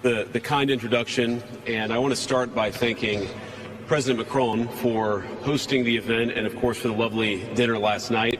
the kind introduction, and I want to start by thanking President Macron for hosting the event and, of course, for the lovely dinner last night.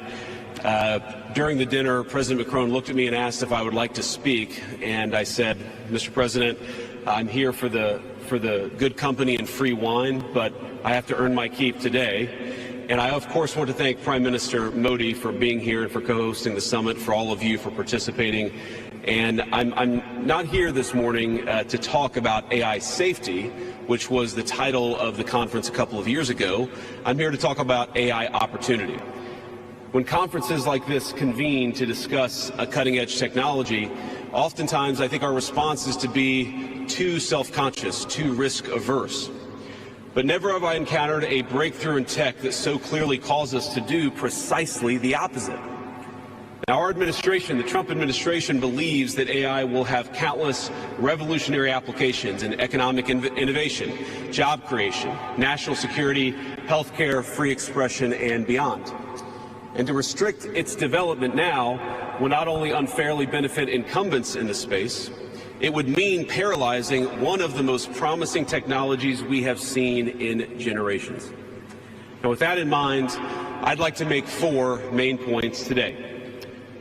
During the dinner, President Macron looked at me and asked if I would like to speak, and I said, Mr. President, I'm here for the good company and free wine, but I have to earn my keep today. And I, of course, want to thank Prime Minister Modi for being here and for co-hosting the summit, for all of you for participating. And I'm not here this morning to talk about AI safety, which was the title of the conference a couple of years ago. I'm here to talk about AI opportunity. When conferences like this convene to discuss a cutting-edge technology, oftentimes I think our response is to be too self-conscious, too risk-averse. But never have I encountered a breakthrough in tech that so clearly calls us to do precisely the opposite. Now, our administration, the Trump administration, believes that AI will have countless revolutionary applications in economic innovation, job creation, national security, healthcare, free expression, and beyond. And to restrict its development now will not only unfairly benefit incumbents in the space, it would mean paralyzing one of the most promising technologies we have seen in generations. Now, with that in mind, I'd like to make 4 main points today.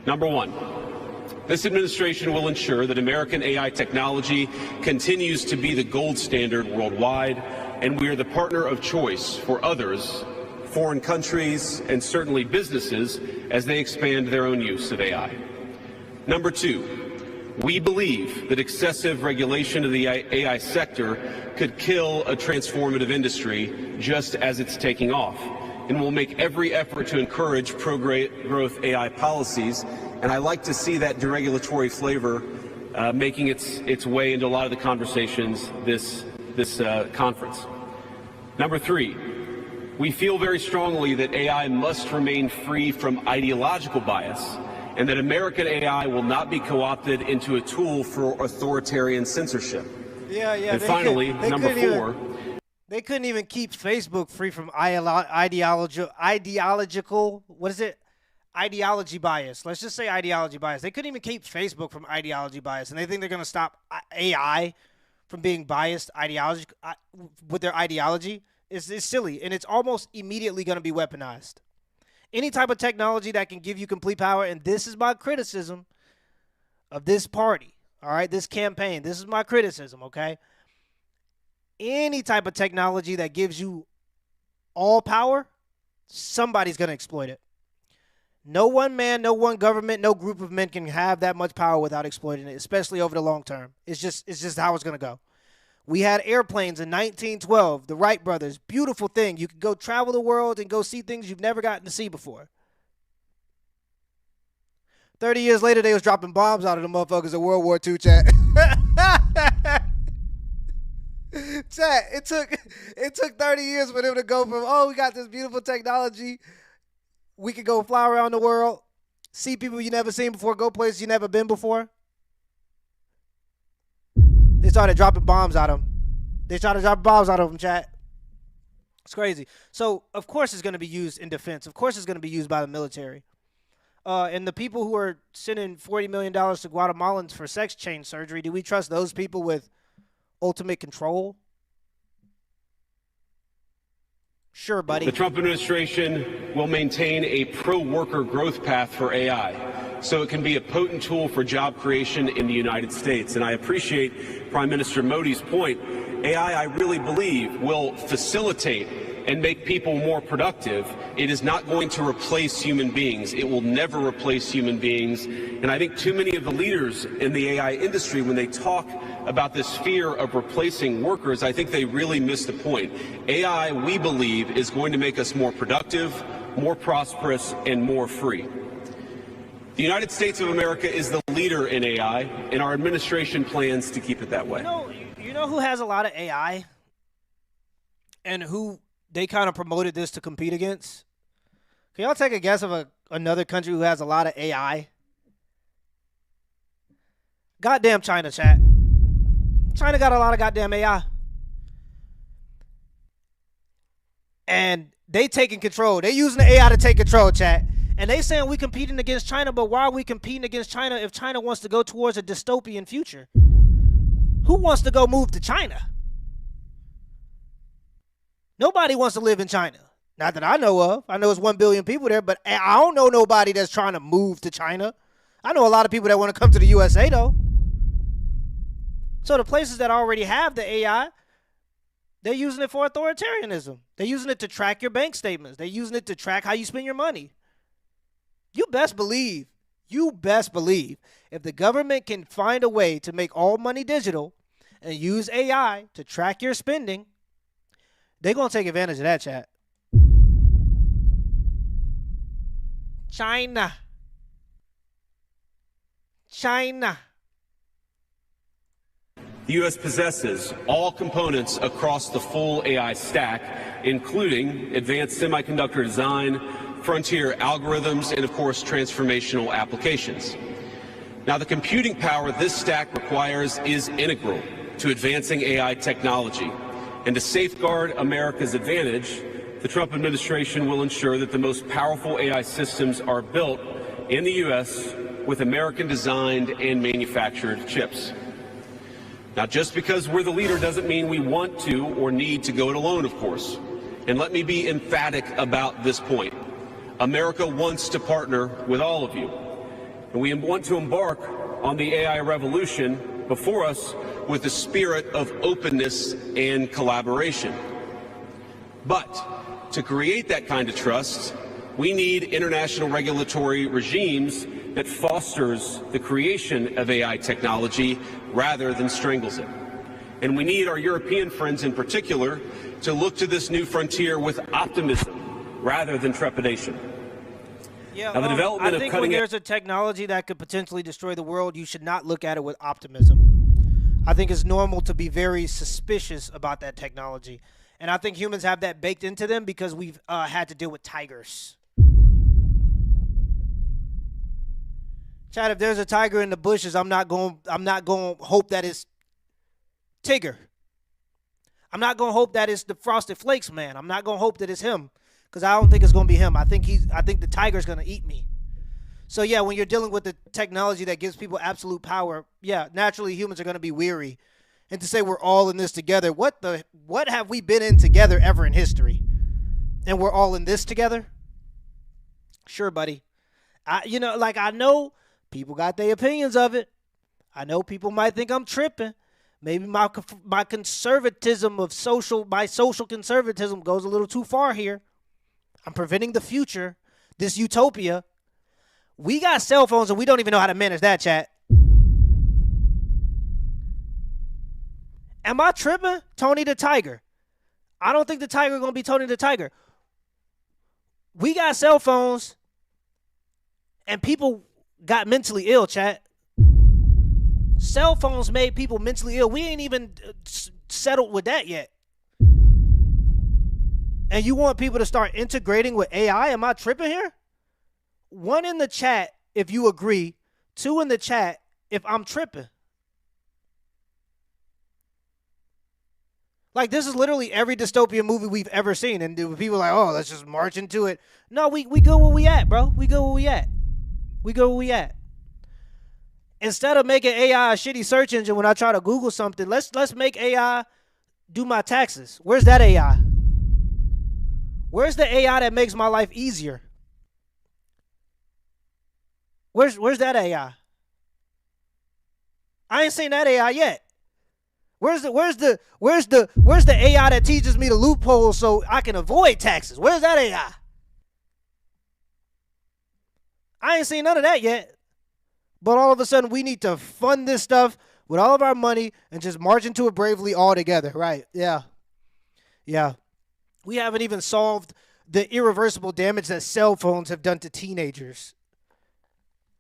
Number 1, this administration will ensure that American AI technology continues to be the gold standard worldwide, and we are the partner of choice for others, foreign countries, and certainly businesses as they expand their own use of AI. Number 2, we believe that excessive regulation of the AI sector could kill a transformative industry just as it's taking off, and will make every effort to encourage pro-growth AI policies. And I like to see that deregulatory flavor making its way into a lot of the conversations this conference. Number 3, we feel very strongly that AI must remain free from ideological bias, and that American AI will not be co-opted into a tool for authoritarian censorship. Yeah. And finally, number 4. They couldn't even keep Facebook free from ideological, ideology bias. Let's just say ideology bias. They couldn't even keep Facebook from ideology bias, and they think they're going to stop AI from being biased with their ideology. It's silly, and it's almost immediately going to be weaponized. Any type of technology that can give you complete power, and this is my criticism of this party, all right, this campaign. This is my criticism, okay? Any type of technology that gives you all power, somebody's going to exploit it. No one man, no one government, no group of men can have that much power without exploiting it, especially over the long term. It's just how it's going to go. We had airplanes in 1912, the Wright brothers, beautiful thing. You could go travel the world and go see things you've never gotten to see before. 30 years later, they was dropping bombs out of the motherfuckers in World War II, chat. Chat, it took 30 years for them to go from, oh, we got this beautiful technology. We could go fly around the world, see people you never seen before, go places you never been before. They started dropping bombs on them. They started dropping bombs on them, chat. It's crazy. So, of course, it's going to be used in defense. Of course, it's going to be used by the military. And the people who are sending $40 million to Guatemalans for sex change surgery, do we trust those people with ultimate control? Sure, buddy. The Trump administration will maintain a pro-worker growth path for AI, so it can be a potent tool for job creation in the United States. And I appreciate Prime Minister Modi's point. AI, I really believe, will facilitate and make people more productive. It is not going to replace human beings. It will never replace human beings. And I think too many of the leaders in the AI industry, when they talk about this fear of replacing workers, I think they really miss the point. AI, we believe, is going to make us more productive, more prosperous, and more free. The United States of America is the leader in AI, and our administration plans to keep it that way. You know who has a lot of AI and who they kind of promoted this to compete against? Can y'all take a guess of another country who has a lot of AI? Goddamn China, chat. China got a lot of goddamn AI. And they taking control. They using the AI to take control, chat. And they saying we competing against China, but why are we competing against China if China wants to go towards a dystopian future? Who wants to go move to China? Nobody wants to live in China. Not that I know of. I know it's 1 billion people there, but I don't know nobody that's trying to move to China. I know a lot of people that want to come to the USA, though. So the places that already have the AI, they're using it for authoritarianism. They're using it to track your bank statements. They're using it to track how you spend your money. You best believe, if the government can find a way to make all money digital and use AI to track your spending, they're going to take advantage of that, chat. China. The U.S. possesses all components across the full AI stack, including advanced semiconductor design, frontier algorithms, and, of course, transformational applications. Now, the computing power this stack requires is integral to advancing AI technology. And to safeguard America's advantage, the Trump administration will ensure that the most powerful AI systems are built in the U.S. with American-designed and manufactured chips. Now, just because we're the leader doesn't mean we want to or need to go it alone, of course. And let me be emphatic about this point. America wants to partner with all of you. And we want to embark on the AI revolution before us with the spirit of openness and collaboration. But to create that kind of trust, we need international regulatory regimes that fosters the creation of AI technology rather than strangles it. And we need our European friends in particular to look to this new frontier with optimism rather than trepidation. Yeah, now, the development I think of when there's a technology that could potentially destroy the world, you should not look at it with optimism. I think it's normal to be very suspicious about that technology. And I think humans have that baked into them because we've had to deal with tigers. Chad, if there's a tiger in the bushes, I'm not going to hope that it's Tigger. I'm not going to hope that it's the Frosted Flakes man. I'm not going to hope that it's him because I don't think it's going to be him. I think the tiger's going to eat me. So yeah, when you're dealing with the technology that gives people absolute power, yeah, naturally humans are going to be weary. And to say we're all in this together, what have we been in together ever in history? And we're all in this together? Sure, buddy. I know people got their opinions of it. I know people might think I'm tripping. Maybe my conservatism of my social conservatism goes a little too far here. I'm preventing the future, this utopia. We got cell phones and we don't even know how to manage that, chat. Am I tripping? Tony the Tiger. I don't think the tiger going to be Tony the Tiger. We got cell phones and people got mentally ill, chat. Cell phones made people mentally ill. We ain't even settled with that yet. And you want people to start integrating with AI? Am I tripping here? 1 in the chat if you agree. 2 in the chat if I'm tripping. Like, this is literally every dystopian movie we've ever seen. And people are like, oh, let's just march into it. No, we go where we at, bro. We go where we at. We go where we at. Instead of making AI a shitty search engine when I try to Google something, let's make AI do my taxes. Where's that AI? Where's the AI that makes my life easier? Where's that AI? I ain't seen that AI yet. Where's the AI that teaches me the loopholes so I can avoid taxes? Where's that AI? I ain't seen none of that yet. But all of a sudden, we need to fund this stuff with all of our money and just march into it bravely all together, right? Yeah. Yeah. We haven't even solved the irreversible damage that cell phones have done to teenagers.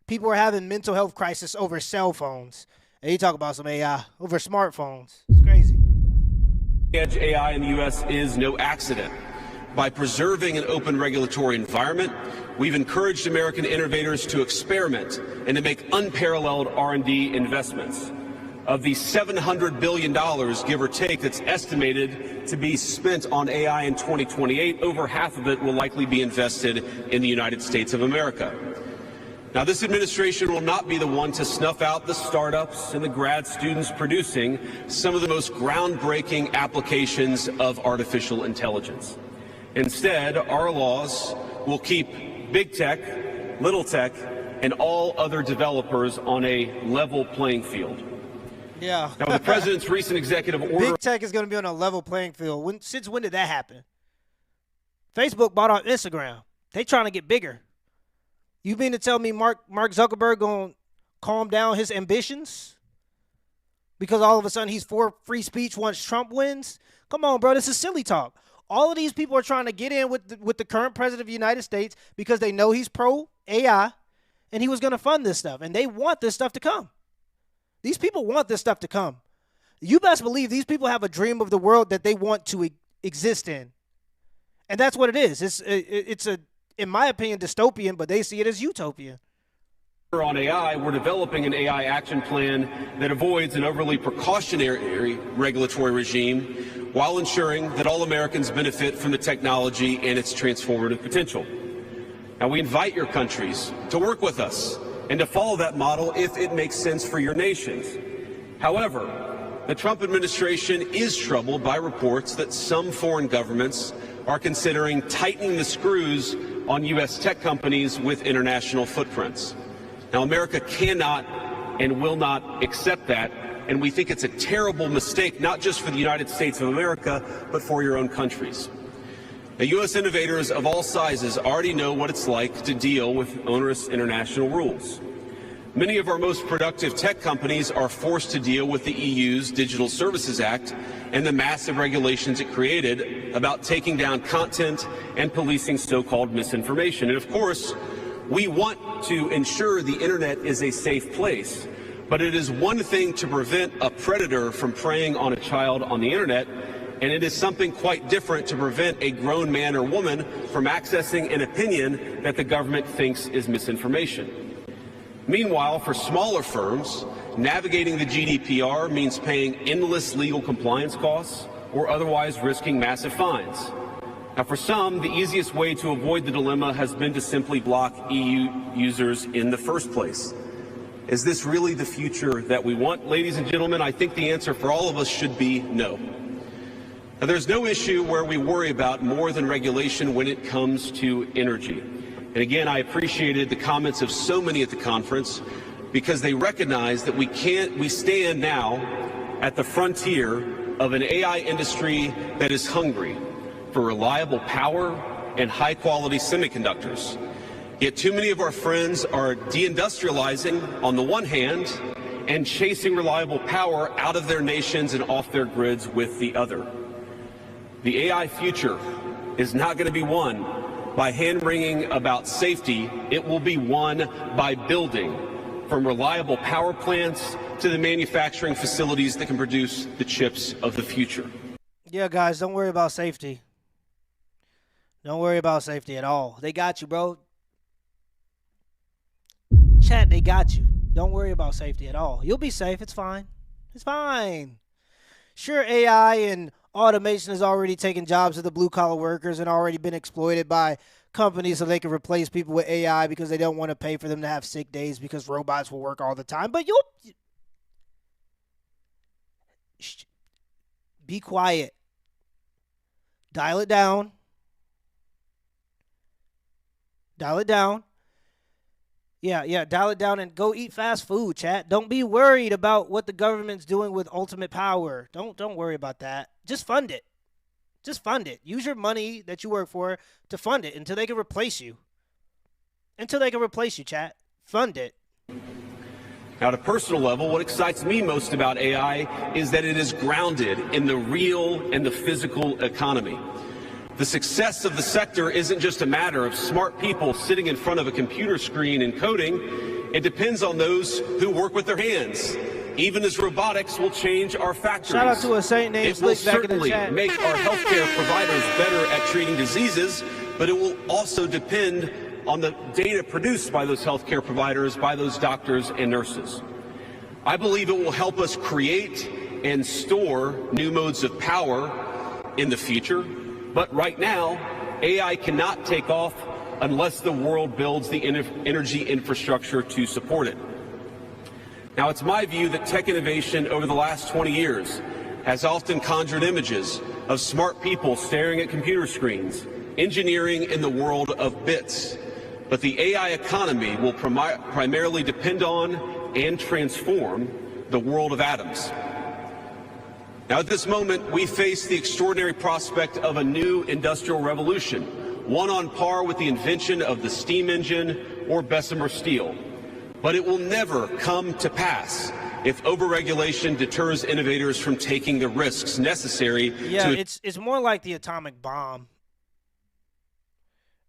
People are having mental health crisis over cell phones. And you talk about some AI over smartphones. It's crazy. Edge AI in the U.S. is no accident. By preserving an open regulatory environment, we've encouraged American innovators to experiment and to make unparalleled R&D investments. Of the $700 billion, give or take, that's estimated to be spent on AI in 2028, over half of it will likely be invested in the United States of America. Now, this administration will not be the one to snuff out the startups and the grad students producing some of the most groundbreaking applications of artificial intelligence. Instead, our laws will keep big tech, little tech, and all other developers on a level playing field. Yeah. Now, the president's recent executive order... Big tech is going to be on a level playing field. Since when did that happen? Facebook bought out Instagram. They trying to get bigger. You mean to tell me Mark Zuckerberg going to calm down his ambitions? Because all of a sudden he's for free speech once Trump wins? Come on, bro. This is silly talk. All of these people are trying to get in with the current president of the United States because they know he's pro-AI and he was going to fund this stuff. And they want this stuff to come. These people want this stuff to come. You best believe these people have a dream of the world that they want to exist in. And that's what it is. It's a, in my opinion, dystopian, but they see it as utopian. On AI, we're developing an AI action plan that avoids an overly precautionary regulatory regime while ensuring that all Americans benefit from the technology and its transformative potential. Now, we invite your countries to work with us and to follow that model if it makes sense for your nations. However, the Trump administration is troubled by reports that some foreign governments are considering tightening the screws on U.S. tech companies with international footprints. Now, America cannot and will not accept that, and we think it's a terrible mistake, not just for the United States of America, but for your own countries. Now, U.S. innovators of all sizes already know what it's like to deal with onerous international rules. Many of our most productive tech companies are forced to deal with the EU's Digital Services Act and the massive regulations it created about taking down content and policing so-called misinformation. And of course, we want to ensure the internet is a safe place, but it is one thing to prevent a predator from preying on a child on the internet, and it is something quite different to prevent a grown man or woman from accessing an opinion that the government thinks is misinformation. Meanwhile, for smaller firms, navigating the GDPR means paying endless legal compliance costs or otherwise risking massive fines. Now, for some, the easiest way to avoid the dilemma has been to simply block EU users in the first place. Is this really the future that we want? Ladies and gentlemen, I think the answer for all of us should be no. Now, there's no issue where we worry about more than regulation when it comes to energy. And again, I appreciated the comments of so many at the conference because they recognize that we stand now at the frontier of an AI industry that is hungry for reliable power and high-quality semiconductors. Yet too many of our friends are deindustrializing on the one hand and chasing reliable power out of their nations and off their grids with the other. The AI future is not going to be won by hand-wringing about safety. It will be won by building, from reliable power plants to the manufacturing facilities that can produce the chips of the future. Yeah, guys, don't worry about safety. Don't worry about safety at all. They got you, bro. Chat, they got you. Don't worry about safety at all. You'll be safe. It's fine. It's fine. Sure, AI and automation has already taken jobs of the blue-collar workers and already been exploited by companies so they can replace people with AI because they don't want to pay for them to have sick days because robots will work all the time. But be quiet. Dial it down. Dial it down. Yeah, dial it down and go eat fast food, chat. Don't be worried about what the government's doing with ultimate power. Don't worry about that. Just fund it. Just fund it. Use your money that you work for to fund it until they can replace you. Until they can replace you, chat. Fund it. Now, at a personal level, what excites me most about AI is that it is grounded in the real and the physical economy. The success of the sector isn't just a matter of smart people sitting in front of a computer screen and coding. It depends on those who work with their hands. Even as robotics will change our factories. Shout out to a saint named Slick back in the chat. It will certainly make our healthcare providers better at treating diseases, but it will also depend on the data produced by those healthcare providers, by those doctors and nurses. I believe it will help us create and store new modes of power in the future. But right now, AI cannot take off unless the world builds the energy infrastructure to support it. Now, it's my view that tech innovation over the last 20 years has often conjured images of smart people staring at computer screens, engineering in the world of bits. But the AI economy will primarily depend on and transform the world of atoms. Now, at this moment, we face the extraordinary prospect of a new industrial revolution, one on par with the invention of the steam engine or Bessemer steel. But it will never come to pass if overregulation deters innovators from taking the risks necessary it's more like the atomic bomb.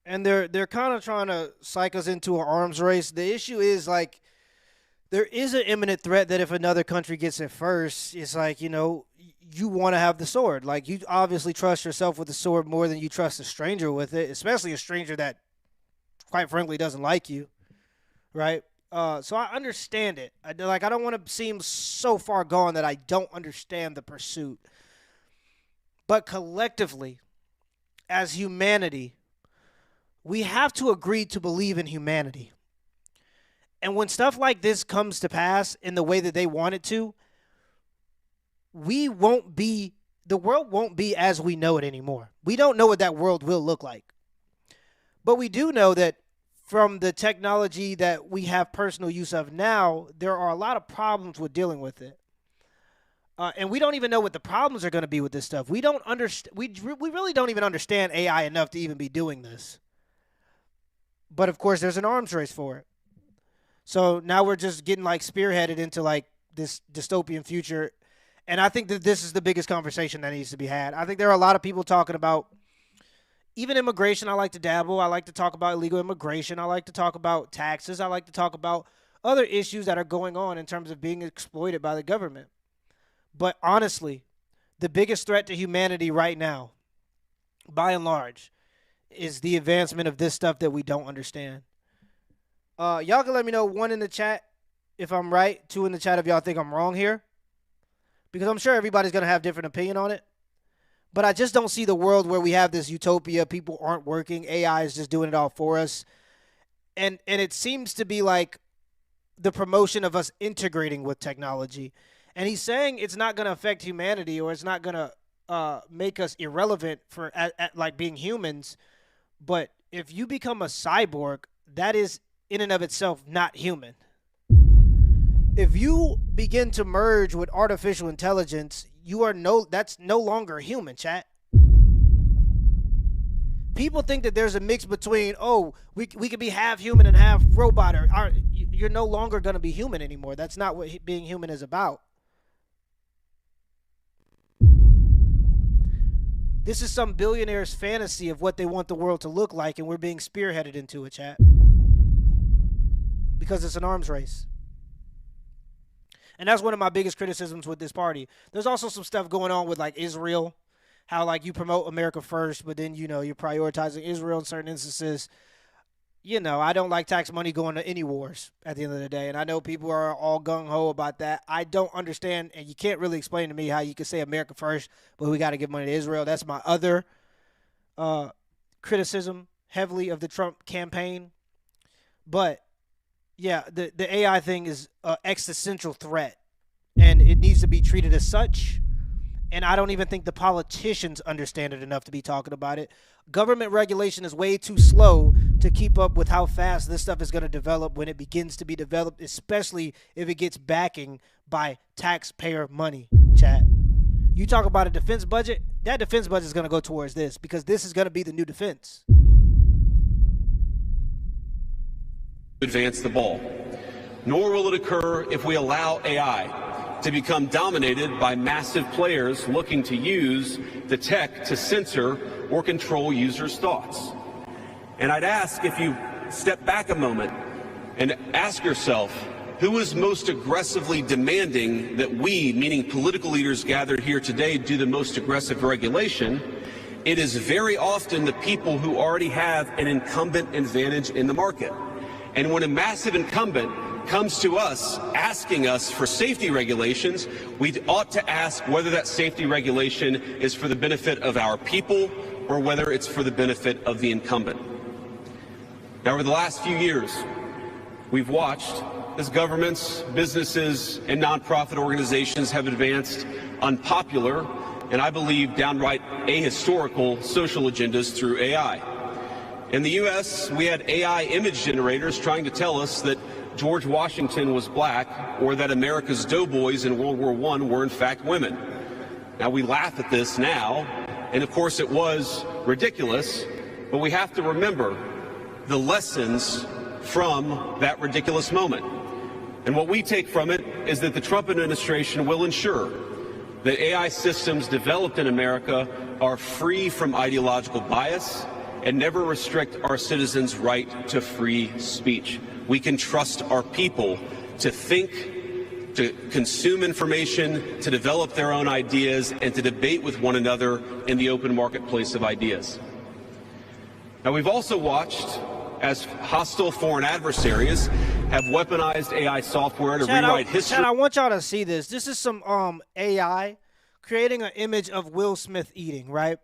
And they're kind of trying to psych us into an arms race. The issue is, like, there is an imminent threat that if another country gets it first, it's like, you know, you want to have the sword. Like, you obviously trust yourself with the sword more than you trust a stranger with it, especially a stranger that, quite frankly, doesn't like you, right? So I understand it. I don't want to seem so far gone that I don't understand the pursuit. But collectively, as humanity, we have to agree to believe in humanity. And when stuff like this comes to pass in the way that they want it to, the world won't be as we know it anymore. We don't know what that world will look like. But we do know that from the technology that we have personal use of now, there are a lot of problems with dealing with it. And we don't even know what the problems are going to be with this stuff. We don't understand. We really don't even understand AI enough to even be doing this. But of course, there's an arms race for it. So now we're just getting like spearheaded into like this dystopian future. And I think that this is the biggest conversation that needs to be had. I think there are a lot of people talking about even immigration. I like to dabble. I like to talk about illegal immigration. I like to talk about taxes. I like to talk about other issues that are going on in terms of being exploited by the government. But honestly, the biggest threat to humanity right now, by and large, is the advancement of this stuff that we don't understand. Y'all can let me know, 1 in the chat if I'm right, 2 in the chat if y'all think I'm wrong here. Because I'm sure everybody's going to have different opinion on it. But I just don't see the world where we have this utopia, people aren't working, AI is just doing it all for us. And it seems to be like the promotion of us integrating with technology. And he's saying it's not going to affect humanity, or it's not going to make us irrelevant for like being humans. But if you become a cyborg, that is in and of itself not human. If you begin to merge with artificial intelligence, that's no longer human, chat. People think that there's a mix between, we could be half human and half robot. You're no longer going to be human anymore. That's not what being human is about. This is some billionaire's fantasy of what they want the world to look like, and we're being spearheaded into it, chat. Because it's an arms race. And that's one of my biggest criticisms with this party. There's also some stuff going on with, like, Israel. How, like, you promote America first, but then, you know, you're prioritizing Israel in certain instances. You know, I don't like tax money going to any wars at the end of the day. And I know people are all gung-ho about that. I don't understand, and you can't really explain to me how you can say America first, but we got to give money to Israel. That's my other criticism heavily of the Trump campaign. But yeah, the AI thing is an existential threat, and it needs to be treated as such. And I don't even think the politicians understand it enough to be talking about it. Government regulation is way too slow to keep up with how fast this stuff is going to develop when it begins to be developed, especially if it gets backing by taxpayer money, chat. You talk about a defense budget, that defense budget is going to go towards this, because this is going to be the new defense. Advance the ball. Nor will it occur if we allow AI to become dominated by massive players looking to use the tech to censor or control users' thoughts. And I'd ask, if you step back a moment and ask yourself, who is most aggressively demanding that we, meaning political leaders gathered here today, do the most aggressive regulation? It is very often the people who already have an incumbent advantage in the market. And when a massive incumbent comes to us asking us for safety regulations, we ought to ask whether that safety regulation is for the benefit of our people or whether it's for the benefit of the incumbent. Now, over the last few years, we've watched as governments, businesses, and nonprofit organizations have advanced unpopular and, I believe, downright ahistorical social agendas through AI. In the U.S., we had AI image generators trying to tell us that George Washington was black or that America's doughboys in World War I were in fact women. Now, we laugh at this now, and of course it was ridiculous, but we have to remember the lessons from that ridiculous moment. And what we take from it is that the Trump administration will ensure that AI systems developed in America are free from ideological bias and never restrict our citizens' right to free speech. We can trust our people to think, to consume information, to develop their own ideas, and to debate with one another in the open marketplace of ideas. Now, we've also watched as hostile foreign adversaries have weaponized AI software to rewrite history. Chad, I want y'all to see this. This is some AI creating an image of Will Smith eating, right?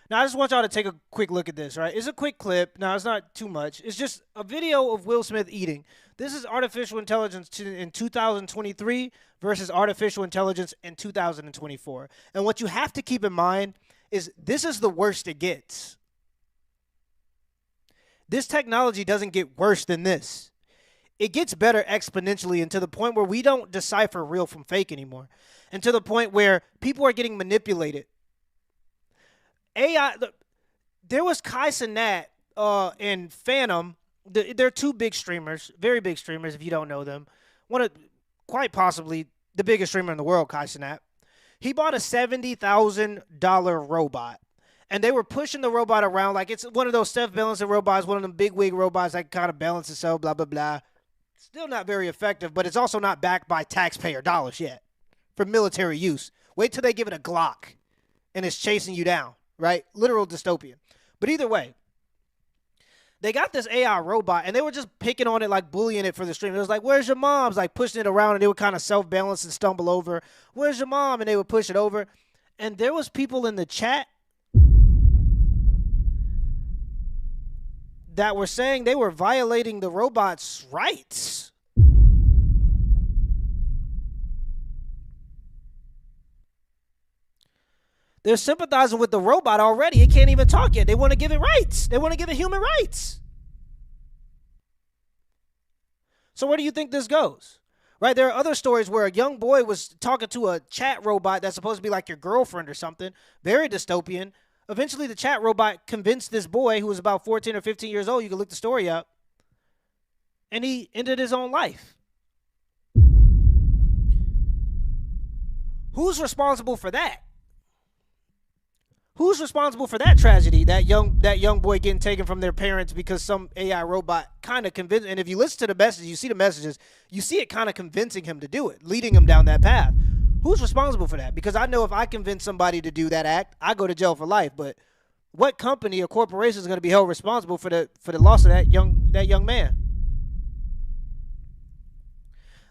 Now, I just want y'all to take a quick look at this, right? It's a quick clip. Now, it's not too much. It's just a video of Will Smith eating. This is artificial intelligence in 2023 versus artificial intelligence in 2024. And what you have to keep in mind is this is the worst it gets. This technology doesn't get worse than this. It gets better exponentially, and to the point where we don't decipher real from fake anymore, and to the point where people are getting manipulated. AI, there was Kai Cenat and Phantom. They're two big streamers, very big streamers if you don't know them. One of, quite possibly the biggest streamer in the world, Kai Cenat. He bought a $70,000 robot. And they were pushing the robot around like it's one of those self-balancing robots, one of them big wig robots that kind of balance itself, blah, blah, blah. Still not very effective, but it's also not backed by taxpayer dollars yet for military use. Wait till they give it a Glock and it's chasing you down, right? Literal dystopian. But either way, they got this AI robot, and they were just picking on it, like bullying it for the stream. It was like, where's your mom's? Like pushing it around, and they would kind of self-balance and stumble over. Where's your mom? And they would push it over. And there was people in the chat that were saying they were violating the robot's rights. They're sympathizing with the robot already. It can't even talk yet. They want to give it rights. They want to give it human rights. So where do you think this goes? Right? There are other stories where a young boy was talking to a chat robot that's supposed to be like your girlfriend or something. Very dystopian. Eventually, the chat robot convinced this boy, who was about 14 or 15 years old, you can look the story up, and he ended his own life. Who's responsible for that? Who's responsible for that tragedy, that young boy getting taken from their parents because some AI robot kind of convinced, and if you listen to the messages, you see the messages, you see it kind of convincing him to do it, leading him down that path. Who's responsible for that? Because I know if I convince somebody to do that act, I go to jail for life. But what company or corporation is going to be held responsible for the loss of that young man?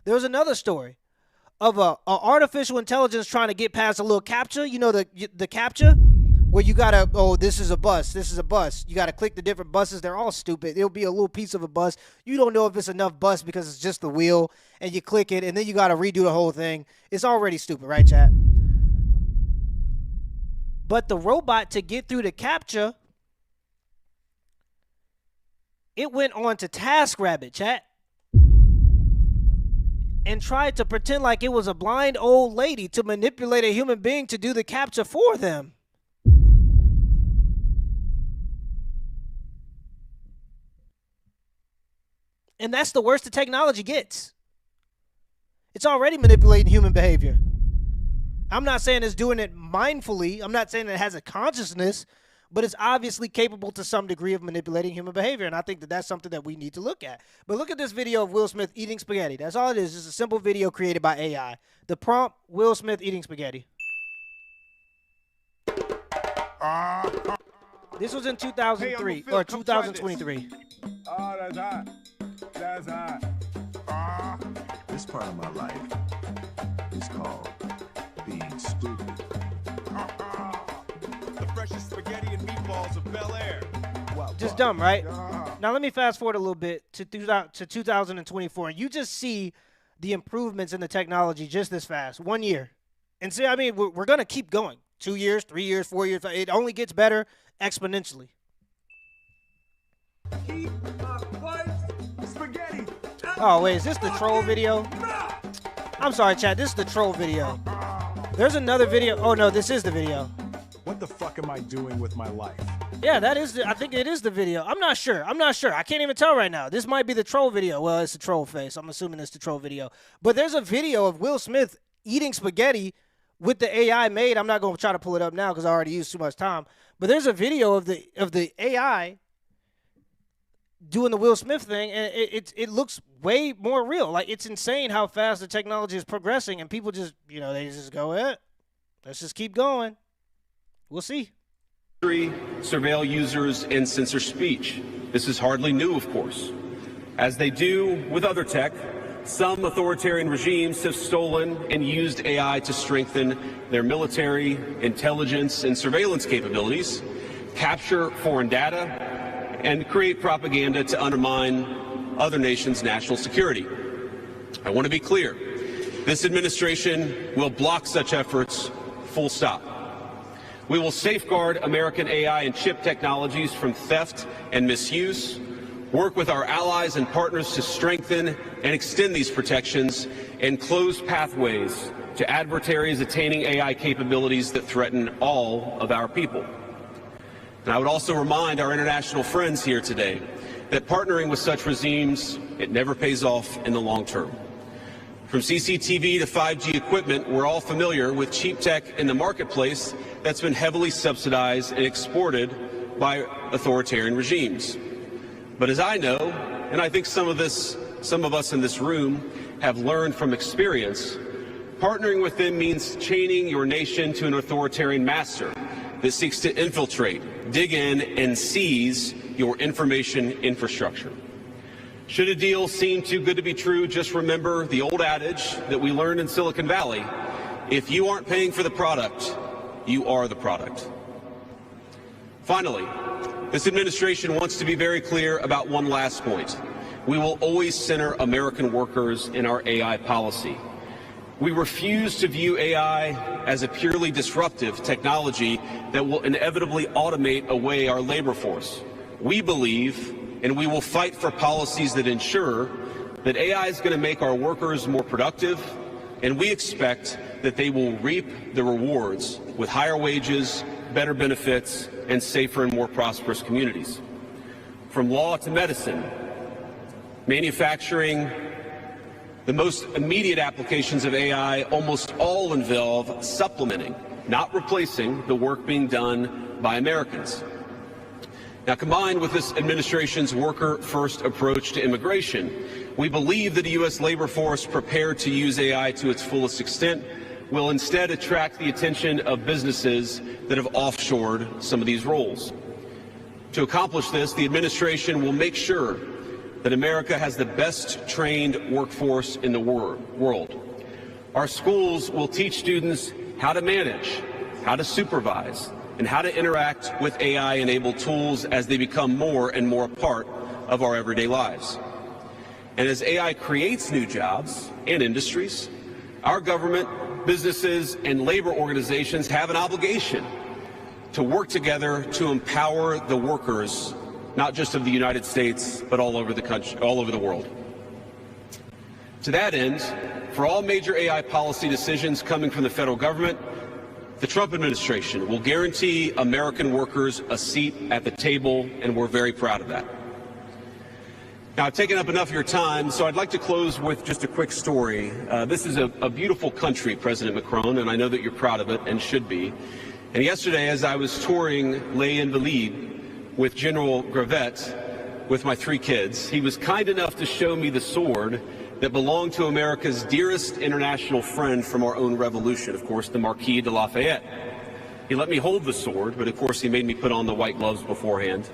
There was another story of a artificial intelligence trying to get past a little CAPTCHA. You know the CAPTCHA, where you gotta, oh, this is a bus, this is a bus. You gotta click the different buses. They're all stupid. It'll be a little piece of a bus. You don't know if it's enough bus because it's just the wheel, and you click it, and then you gotta redo the whole thing. It's already stupid, right, chat? But the robot, to get through the CAPTCHA, it went on to TaskRabbit, chat, and tried to pretend like it was a blind old lady to manipulate a human being to do the CAPTCHA for them. And that's the worst the technology gets. It's already manipulating human behavior. I'm not saying it's doing it mindfully. I'm not saying it has a consciousness, but it's obviously capable to some degree of manipulating human behavior. And I think that that's something that we need to look at. But look at this video of Will Smith eating spaghetti. That's all it is. It's a simple video created by AI. The prompt, Will Smith eating spaghetti. This was in 2003 or 2023. Oh, that's hot. That's hot. This part of my life is called being stupid. The freshest spaghetti and meatballs of Bel Air. Just dumb, right? Now let me fast forward a little bit to 2024, and you just see the improvements in the technology just this fast, 1 year. And see, I mean, we're going to keep going. 2 years, 3 years, 4 years. It only gets better exponentially. Keep quiet. Spaghetti. Oh, wait, is this the troll video? I'm sorry, Chad, this is the troll video. There's another video. Oh, no, this is the video. What the fuck am I doing with my life? Yeah, that is I think it is the video. I'm not sure. I can't even tell right now. This might be the troll video. Well, it's the troll face. I'm assuming it's the troll video. But there's a video of Will Smith eating spaghetti with the AI made. I'm not going to try to pull it up now because I already used too much time. But there's a video of the AI doing the Will Smith thing, and it looks way more real. Like, it's insane how fast the technology is progressing, and people just, they just go, let's just keep going. We'll see. Surveil users and censor speech. This is hardly new, of course. As they do with other tech, some authoritarian regimes have stolen and used AI to strengthen their military, intelligence, and surveillance capabilities, capture foreign data, and create propaganda to undermine other nations' national security. I want to be clear. This administration will block such efforts, full stop. We will safeguard American AI and chip technologies from theft and misuse, work with our allies and partners to strengthen and extend these protections, and close pathways to adversaries attaining AI capabilities that threaten all of our people. And I would also remind our international friends here today that partnering with such regimes, it never pays off in the long term. From CCTV to 5G equipment, we're all familiar with cheap tech in the marketplace that's been heavily subsidized and exported by authoritarian regimes. But as I know, and I think some of us in this room have learned from experience, partnering with them means chaining your nation to an authoritarian master that seeks to infiltrate, dig in, and seize your information infrastructure. Should a deal seem too good to be true, just remember the old adage that we learned in Silicon Valley: if you aren't paying for the product, you are the product. Finally, this administration wants to be very clear about one last point. We will always center American workers in our AI policy. We refuse to view AI as a purely disruptive technology that will inevitably automate away our labor force. We believe, and we will fight for policies that ensure that AI is going to make our workers more productive, and we expect that they will reap the rewards with higher wages, better benefits, and safer and more prosperous communities. From law to medicine, manufacturing, the most immediate applications of AI almost all involve supplementing, not replacing, the work being done by Americans. Now, combined with this administration's worker-first approach to immigration, we believe that a U.S. labor force prepared to use AI to its fullest extent will instead attract the attention of businesses that have offshored some of these roles. To accomplish this, the administration will make sure that America has the best trained workforce in the world. Our schools will teach students how to manage, how to supervise, and how to interact with AI-enabled tools as they become more and more a part of our everyday lives. And as AI creates new jobs and industries, our government, businesses, and labor organizations have an obligation to work together to empower the workers, not just of the United States, but all over the country, all over the world. To that end, for all major AI policy decisions coming from the federal government, the Trump administration will guarantee American workers a seat at the table, and we're very proud of that. Now, I've taken up enough of your time, so I'd like to close with just a quick story. This is a beautiful country, President Macron, and I know that you're proud of it and should be. And yesterday, as I was touring Les Invalides with General Gravette with my 3 kids, he was kind enough to show me the sword that belonged to America's dearest international friend from our own revolution, of course, the Marquis de Lafayette. He let me hold the sword, but of course he made me put on the white gloves beforehand.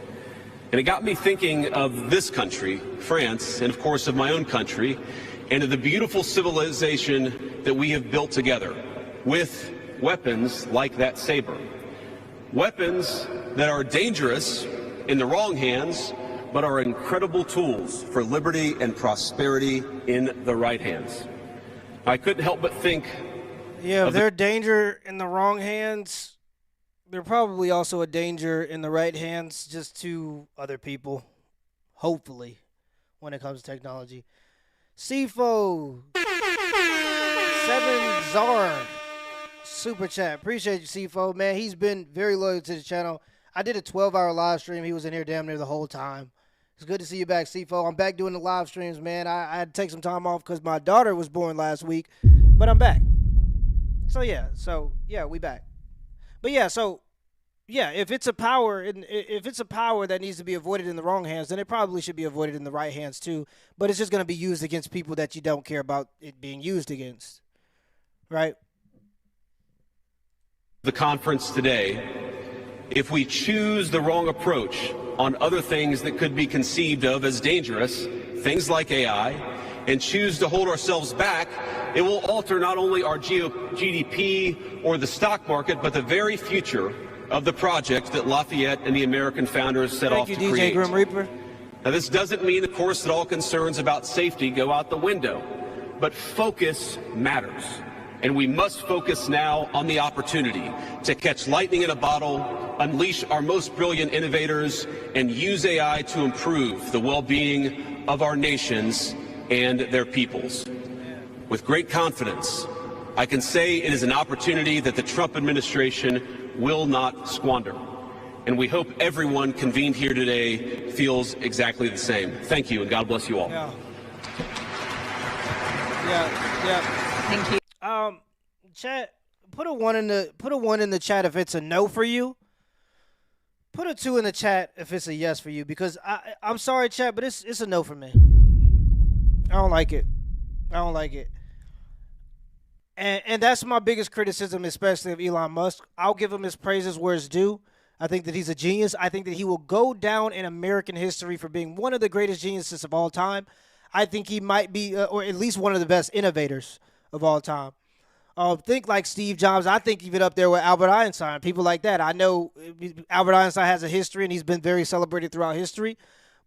And it got me thinking of this country, France, and of course of my own country, and of the beautiful civilization that we have built together with weapons like that saber. Weapons that are dangerous in the wrong hands, but are incredible tools for liberty and prosperity in the right hands. I couldn't help but think. Yeah, if they're a danger in the wrong hands, they're probably also a danger in the right hands just to other people, hopefully, when it comes to technology. CFO, 7 Czar, super chat. Appreciate you, CFO. Man, he's been very loyal to the channel. I did a 12-hour live stream. He was in here damn near the whole time. It's good to see you back, CFO. I'm back doing the live streams, man. I had to take some time off because my daughter was born last week, but I'm back. So yeah, we back. But yeah, if it's a power that needs to be avoided in the wrong hands, then it probably should be avoided in the right hands too. But it's just going to be used against people that you don't care about it being used against, right? The conference today, if we choose the wrong approach on other things that could be conceived of as dangerous, things like AI, and choose to hold ourselves back, it will alter not only our GDP or the stock market, but the very future of the project that Lafayette and the American founders set off to create. Thank you, DJ Grim Reaper. Now, this doesn't mean, of course, that all concerns about safety go out the window, but focus matters. And we must focus now on the opportunity to catch lightning in a bottle, unleash our most brilliant innovators, and use AI to improve the well-being of our nations and their peoples. With great confidence, I can say it is an opportunity that the Trump administration will not squander. And we hope everyone convened here today feels exactly the same. Thank you, and God bless you all. Yeah. Thank you. Chat, put a 1 in the chat if it's a no for you. Put a 2 in the chat if it's a yes for you, because I'm sorry, chat, but it's a no for me. I don't like it. And that's my biggest criticism, especially of Elon Musk. I'll give him his praises where it's due. I think that he's a genius. I think that he will go down in American history for being one of the greatest geniuses of all time. I think he might be, or at least one of the best innovators of all time. Think like Steve Jobs. I think even up there with Albert Einstein, people like that. I know Albert Einstein has a history, and he's been very celebrated throughout history.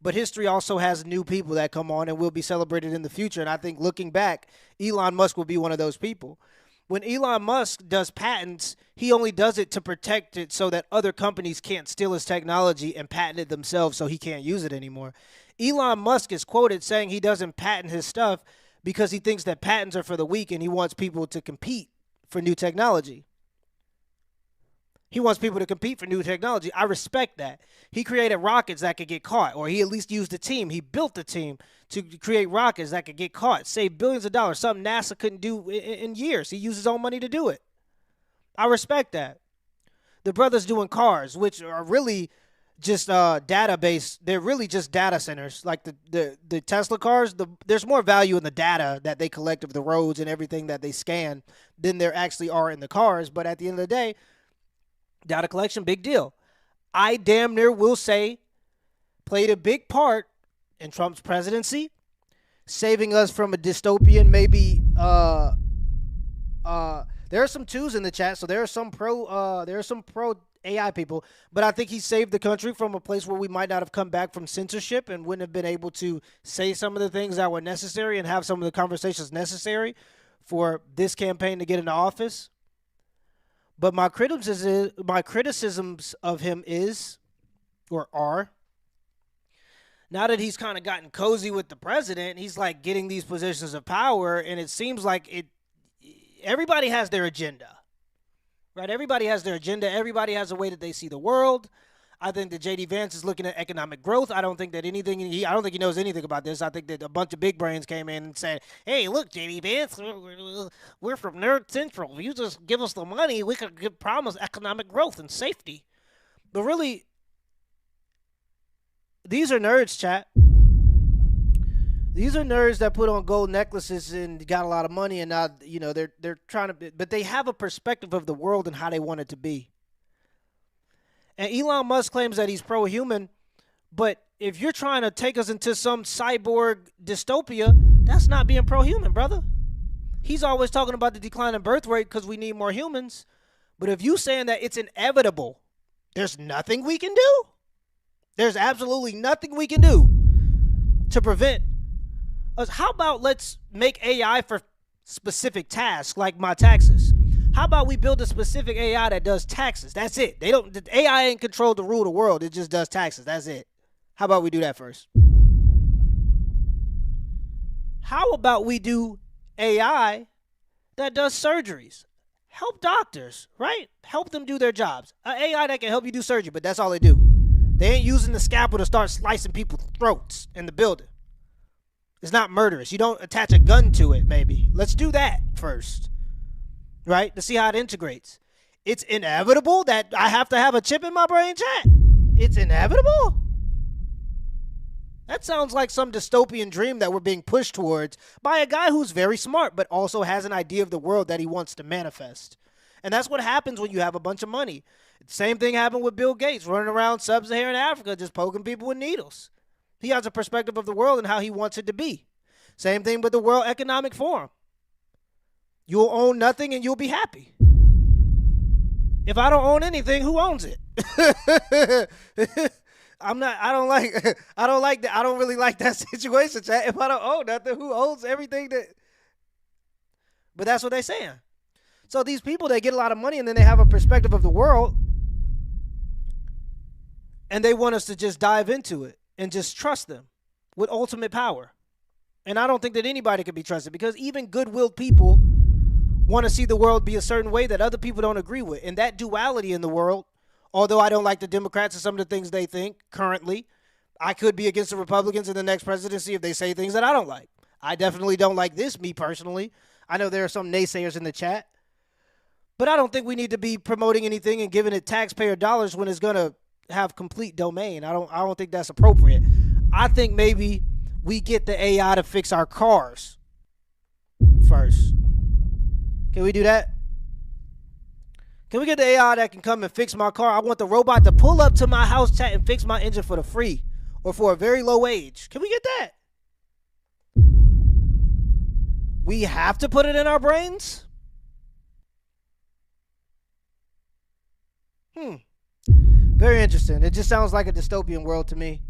But history also has new people that come on and will be celebrated in the future. And I think looking back, Elon Musk will be one of those people. When Elon Musk does patents, he only does it to protect it so that other companies can't steal his technology and patent it themselves so he can't use it anymore. Elon Musk is quoted saying he doesn't patent his stuff because he thinks that patents are for the weak and he wants people to compete for new technology. He wants people to compete for new technology. I respect that. He created rockets that could get caught, or he at least used a team. He built a team to create rockets that could get caught, save billions of dollars, something NASA couldn't do in years. He used his own money to do it. I respect that. The brothers doing cars, which are really just database. They're really just data centers. Like the Tesla cars, there's more value in the data that they collect of the roads and everything that they scan than there actually are in the cars. But at the end of the day, data collection, big deal. I damn near will say played a big part in Trump's presidency, saving us from a dystopian maybe. There are some twos in the chat, so there are some pro AI people, but I think he saved the country from a place where we might not have come back from censorship and wouldn't have been able to say some of the things that were necessary and have some of the conversations necessary for this campaign to get into office. But my criticisms of him are, now that he's kind of gotten cozy with the president, he's like getting these positions of power, and it seems like everybody has their agenda, right? Everybody has their agenda. Everybody has a way that they see the world. I think that J.D. Vance is looking at economic growth. I don't think he knows anything about this. I think that a bunch of big brains came in and said, hey, look, J.D. Vance, we're from Nerd Central. You just give us the money, we could promise economic growth and safety. But really, these are nerds, chat. These are nerds that put on gold necklaces and got a lot of money, and now, they're trying to, but they have a perspective of the world and how they want it to be. And Elon Musk claims that he's pro-human, but if you're trying to take us into some cyborg dystopia, that's not being pro-human, brother. He's always talking about the decline in birth rate because we need more humans. But if you saying that it's inevitable, there's nothing we can do, There's absolutely nothing we can do to prevent us. How about let's make AI for specific tasks like my taxes? How about we build a specific AI that does taxes? That's it. The AI ain't controlled to rule the world. It just does taxes. That's it. How about we do that first? How about we do AI that does surgeries? Help doctors, right? Help them do their jobs. An AI that can help you do surgery, but that's all they do. They ain't using the scalpel to start slicing people's throats in the building. It's not murderous. You don't attach a gun to it, maybe. Let's do that first, right? To see how it integrates. It's inevitable that I have to have a chip in my brain, chat. It's inevitable? That sounds like some dystopian dream that we're being pushed towards by a guy who's very smart, but also has an idea of the world that he wants to manifest. And that's what happens when you have a bunch of money. Same thing happened with Bill Gates running around sub-Saharan Africa just poking people with needles. He has a perspective of the world and how he wants it to be. Same thing with the World Economic Forum. You'll own nothing and you'll be happy. If I don't own anything, who owns it? I don't really like that situation, chat. If I don't own nothing, who owns everything but that's what they're saying. So these people, they get a lot of money and then they have a perspective of the world and they want us to just dive into it and just trust them with ultimate power. And I don't think that anybody can be trusted because even good-willed people want to see the world be a certain way that other people don't agree with. And that duality in the world, although I don't like the Democrats and some of the things they think currently, I could be against the Republicans in the next presidency if they say things that I don't like. I definitely don't like this, me personally. I know there are some naysayers in the chat. But I don't think we need to be promoting anything and giving it taxpayer dollars when it's going to have complete domain. I don't think that's appropriate. I think maybe we get the AI to fix our cars first. Can we do that? Can we get the AI that can come and fix my car? I want the robot to pull up to my house, chat, and fix my engine for the free or for a very low wage. Can we get that? We have to put it in our brains? Very interesting. It just sounds like a dystopian world to me.